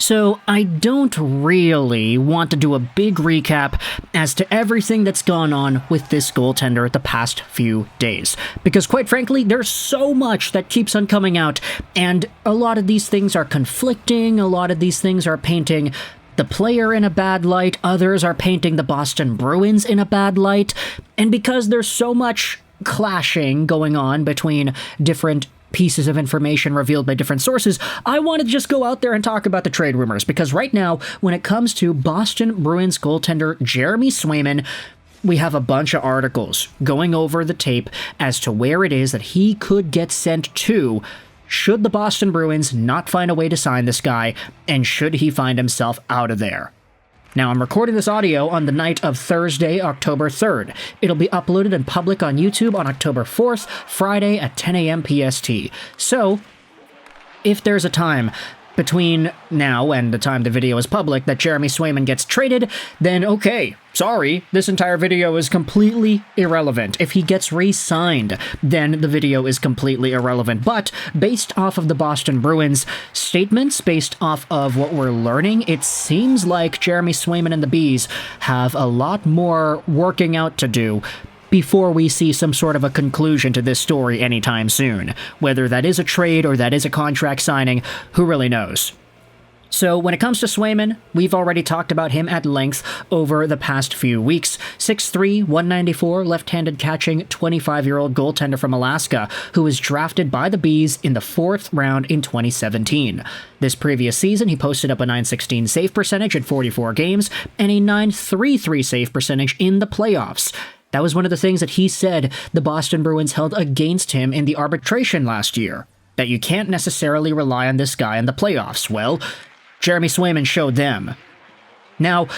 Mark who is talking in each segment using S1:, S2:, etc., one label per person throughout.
S1: So I don't really want to do a big recap as to everything that's gone on with this goaltender the past few days. Because quite frankly, there's so much that keeps on coming out, and a lot of these things are conflicting, a lot of these things are painting the player in a bad light, others are painting the Boston Bruins in a bad light, and because there's so much clashing going on between different pieces of information revealed by different sources, I want to just go out there and talk about the trade rumors, because right now, when it comes to Boston Bruins goaltender Jeremy Swayman, we have a bunch of articles going over the tape as to where it is that he could get sent to should the Boston Bruins not find a way to sign this guy, and should he find himself out of there. Now, I'm recording this audio on the night of Thursday, October 3rd. It'll be uploaded in public on YouTube on October 4th, Friday at 10 a.m. PST. So, if there's a time between now and the time the video is public that Jeremy Swayman gets traded, then okay, sorry, this entire video is completely irrelevant. If he gets re-signed, then the video is completely irrelevant. But based off of the Boston Bruins statements, based off of what we're learning, it seems like Jeremy Swayman and the Bees have a lot more working out to do before we see some sort of a conclusion to this story anytime soon. Whether that is a trade or that is a contract signing, who really knows? So when it comes to Swayman, we've already talked about him at length over the past few weeks. 6'3", 194, left-handed catching, 25-year-old goaltender from Alaska, who was drafted by the Bees in the 4th round in 2017. This previous season, he posted up a .916 save percentage in 44 games and a .933 save percentage in the playoffs. That was one of the things that he said the Boston Bruins held against him in the arbitration last year, that you can't necessarily rely on this guy in the playoffs. Well, Jeremy Swayman showed them. Now,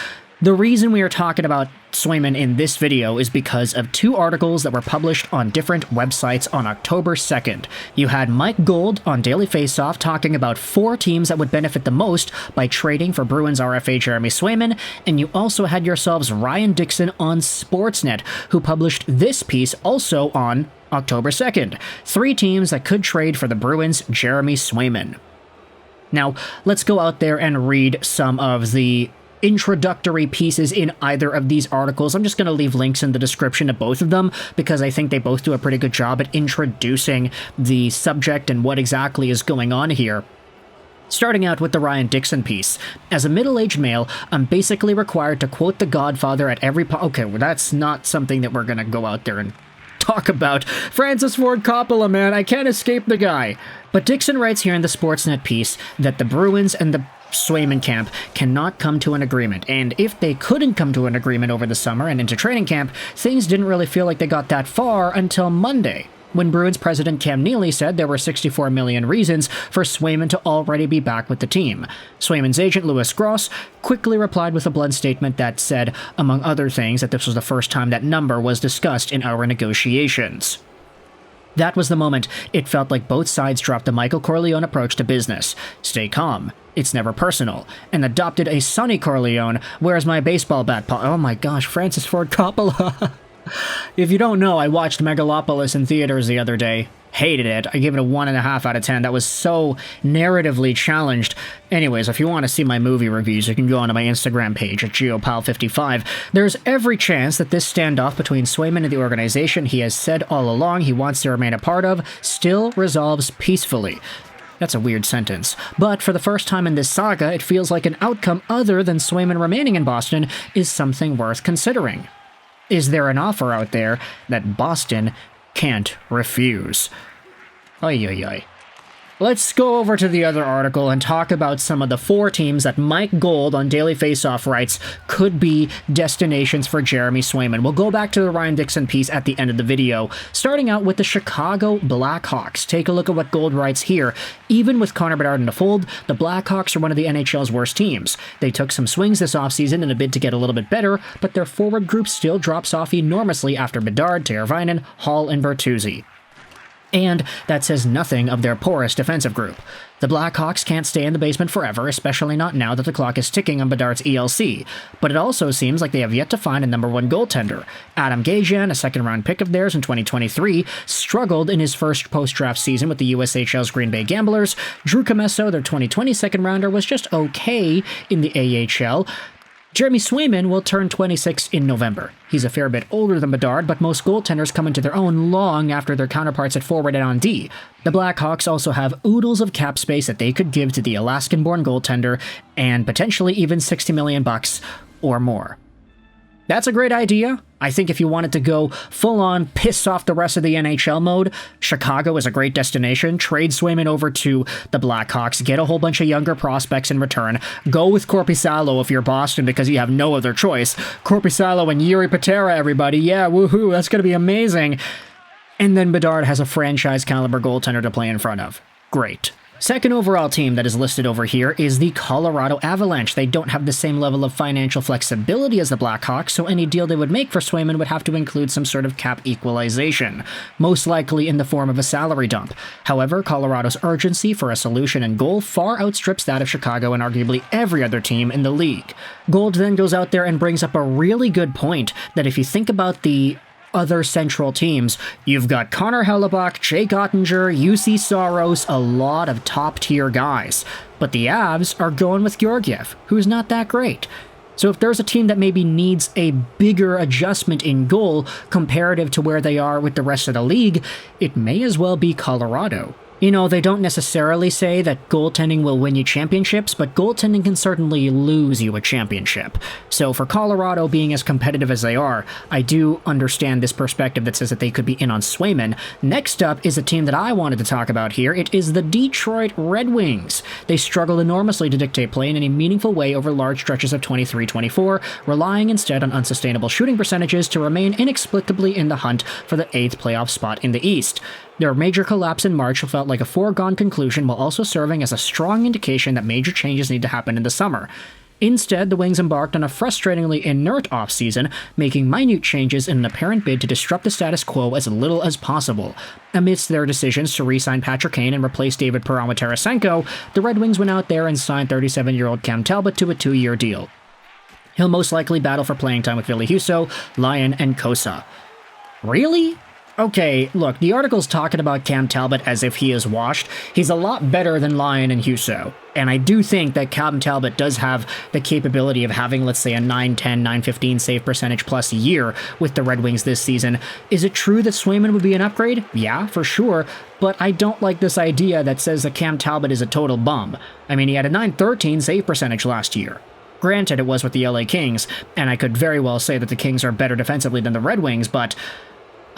S1: the reason we are talking about Swayman in this video is because of 2 articles that were published on different websites on October 2nd. You had Mike Gold on Daily Faceoff talking about 4 teams that would benefit the most by trading for Bruins RFA Jeremy Swayman, and you also had yourselves Ryan Dixon on Sportsnet, who published this piece also on October 2nd. 3 teams that could trade for the Bruins Jeremy Swayman. Now, let's go out there and read some of the introductory pieces in either of these articles. I'm just going to leave links in the description to both of them because I think they both do a pretty good job at introducing the subject and what exactly is going on here. Starting out with the Ryan Dixon piece. As a middle-aged male, I'm basically required to quote The Godfather at every okay, well, that's not something that we're going to go out there and talk about. Francis Ford Coppola, man, I can't escape the guy. But Dixon writes here in the Sportsnet piece that the Bruins and the Swayman camp cannot come to an agreement, and if they couldn't come to an agreement over the summer and into training camp, things didn't really feel like they got that far until Monday, when Bruins president Cam Neely said there were 64 million reasons for Swayman to already be back with the team. Swayman's agent, Louis Gross, quickly replied with a blunt statement that said, among other things, that this was the first time that number was discussed in our negotiations. That was the moment it felt like both sides dropped the Michael Corleone approach to business. Stay calm. It's never personal. And adopted a Sonny Corleone, where's my baseball bat, oh my gosh, Francis Ford Coppola. If you don't know, I watched Megalopolis in theaters the other day. Hated it. I gave it a 1.5 out of 10. That was so narratively challenged. Anyways, if you want to see my movie reviews, you can go onto my Instagram page at GeoPal55. There's every chance that this standoff between Swayman and the organization he has said all along he wants to remain a part of still resolves peacefully. That's a weird sentence. But for the first time in this saga, it feels like an outcome other than Swayman remaining in Boston is something worth considering. Is there an offer out there that Boston can't refuse? Oy, oy, oy. Let's go over to the other article and talk about some of the 4 teams that Mike Gold on Daily Faceoff writes could be destinations for Jeremy Swayman. We'll go back to the Ryan Dixon piece at the end of the video, starting out with the Chicago Blackhawks. Take a look at what Gold writes here. Even with Connor Bedard in the fold, the Blackhawks are one of the NHL's worst teams. They took some swings this offseason in a bid to get a little bit better, but their forward group still drops off enormously after Bedard, Teravainen, Hall, and Bertuzzi. And that says nothing of their porous defensive group. The Blackhawks can't stay in the basement forever, especially not now that the clock is ticking on Bedard's ELC, but it also seems like they have yet to find a number one goaltender. Adam Gajan, a second-round pick of theirs in 2023, struggled in his first post-draft season with the USHL's Green Bay Gamblers. Drew Commesso, their 2020 second-rounder, was just okay in the AHL. Jeremy Swayman will turn 26 in November. He's a fair bit older than Bedard, but most goaltenders come into their own long after their counterparts at forward and on D. The Blackhawks also have oodles of cap space that they could give to the Alaskan-born goaltender, and potentially even $60 million or more. That's a great idea. I think if you wanted to go full-on piss off the rest of the NHL mode, Chicago is a great destination. Trade Swayman over to the Blackhawks, get a whole bunch of younger prospects in return. Go with Korpisalo if you're Boston because you have no other choice. Korpisalo and Jiri Patera, everybody. Yeah, woohoo, that's going to be amazing. And then Bedard has a franchise-caliber goaltender to play in front of. Great. Second overall team that is listed over here is the Colorado Avalanche. They don't have the same level of financial flexibility as the Blackhawks, so any deal they would make for Swayman would have to include some sort of cap equalization, most likely in the form of a salary dump. However, Colorado's urgency for a solution and goal far outstrips that of Chicago and arguably every other team in the league. Gold then goes out there and brings up a really good point that if you think about the other central teams, you've got Connor Hellebuyck, Jake Ottinger, UC Soros, a lot of top-tier guys. But the Avs are going with Georgiev, who's not that great. So if there's a team that maybe needs a bigger adjustment in goal comparative to where they are with the rest of the league, it may as well be Colorado. You know, they don't necessarily say that goaltending will win you championships, but goaltending can certainly lose you a championship. So for Colorado being as competitive as they are, I do understand this perspective that says that they could be in on Swayman. Next up is a team that I wanted to talk about here. It is the Detroit Red Wings. They struggle enormously to dictate play in any meaningful way over large stretches of 23-24, relying instead on unsustainable shooting percentages to remain inexplicably in the hunt for the 8th playoff spot in the East. Their major collapse in March felt like a foregone conclusion while also serving as a strong indication that major changes need to happen in the summer. Instead, the Wings embarked on a frustratingly inert offseason, making minute changes in an apparent bid to disrupt the status quo as little as possible. Amidst their decisions to re-sign Patrick Kane and replace David Perron with Tarasenko, the Red Wings went out there and signed 37-year-old Cam Talbot to a 2-year deal. He'll most likely battle for playing time with Ville Husso, Lyon, and Kosa. Really? Okay, look, the article's talking about Cam Talbot as if he is washed. He's a lot better than Lyon and Husso. And I do think that Cam Talbot does have the capability of having, let's say, a 9-10, 9-15 save percentage plus a year with the Red Wings this season. Is it true that Swayman would be an upgrade? Yeah, for sure. But I don't like this idea that says that Cam Talbot is a total bum. I mean, he had a 9-13 save percentage last year. Granted, it was with the LA Kings, and I could very well say that the Kings are better defensively than the Red Wings, but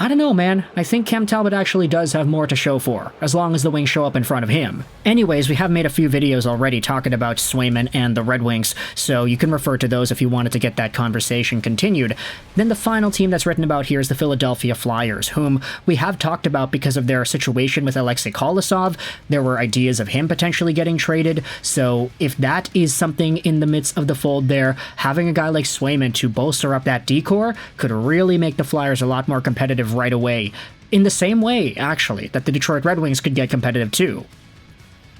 S1: I don't know, man. I think Cam Talbot actually does have more to show for, as long as the Wings show up in front of him. Anyways, we have made a few videos already talking about Swayman and the Red Wings, so you can refer to those if you wanted to get that conversation continued. Then the final team that's written about here is the Philadelphia Flyers, whom we have talked about because of their situation with Alexei Kolosov. There were ideas of him potentially getting traded, so if that is something in the midst of the fold there, having a guy like Swayman to bolster up that decor could really make the Flyers a lot more competitive right away. In the same way, actually, that the Detroit Red Wings could get competitive too.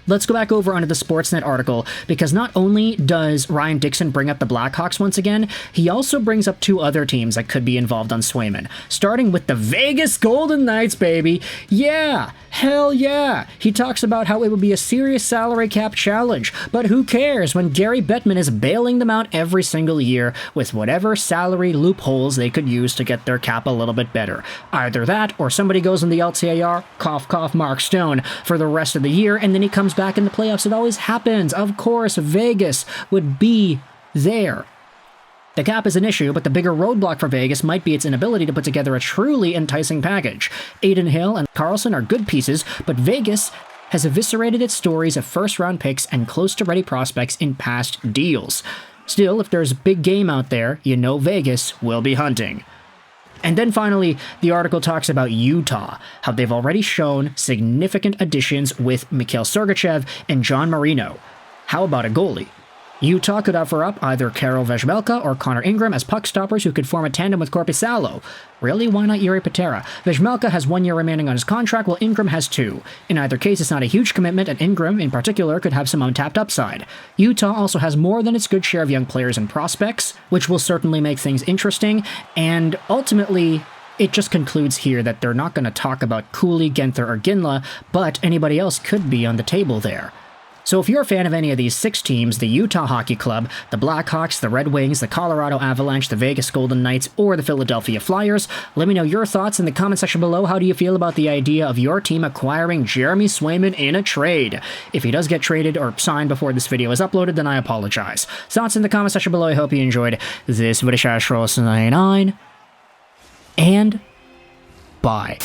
S1: Let's go back over onto the Sportsnet article, because not only does Ryan Dixon bring up the Blackhawks once again, he also brings up two other teams that could be involved on Swayman, starting with the Vegas Golden Knights, baby. Yeah, hell yeah. He talks about how it would be a serious salary cap challenge, but who cares when Gary Bettman is bailing them out every single year with whatever salary loopholes they could use to get their cap a little bit better. Either that, or somebody goes in the LTIR, cough cough Mark Stone, for the rest of the year, and then he comes back in the playoffs. It always happens. Of course, Vegas would be there. The cap is an issue, but the bigger roadblock for Vegas might be its inability to put together a truly enticing package. Adin Hill and Carlson are good pieces, but Vegas has eviscerated its stories of first-round picks and close-to-ready prospects in past deals. Still, if there's a big game out there, you know Vegas will be hunting. And then finally, the article talks about Utah, how they've already shown significant additions with Mikhail Sergachev and John Marino. How about a goalie? Utah could offer up either Karel Vejmelka or Connor Ingram as puck stoppers who could form a tandem with Korpisalo. Really, why not Jiri Patera? Vejmelka has 1 year remaining on his contract, while Ingram has 2. In either case, it's not a huge commitment, and Ingram, in particular, could have some untapped upside. Utah also has more than its good share of young players and prospects, which will certainly make things interesting, and ultimately, it just concludes here that they're not going to talk about Cooley, Genther, or Iginla, but anybody else could be on the table there. So if you're a fan of any of these 6 teams, the Utah Hockey Club, the Blackhawks, the Red Wings, the Colorado Avalanche, the Vegas Golden Knights, or the Philadelphia Flyers, let me know your thoughts in the comment section below. How do you feel about the idea of your team acquiring Jeremy Swayman in a trade? If he does get traded or signed before this video is uploaded, then I apologize. Thoughts in the comment section below. I hope you enjoyed this video. And bye.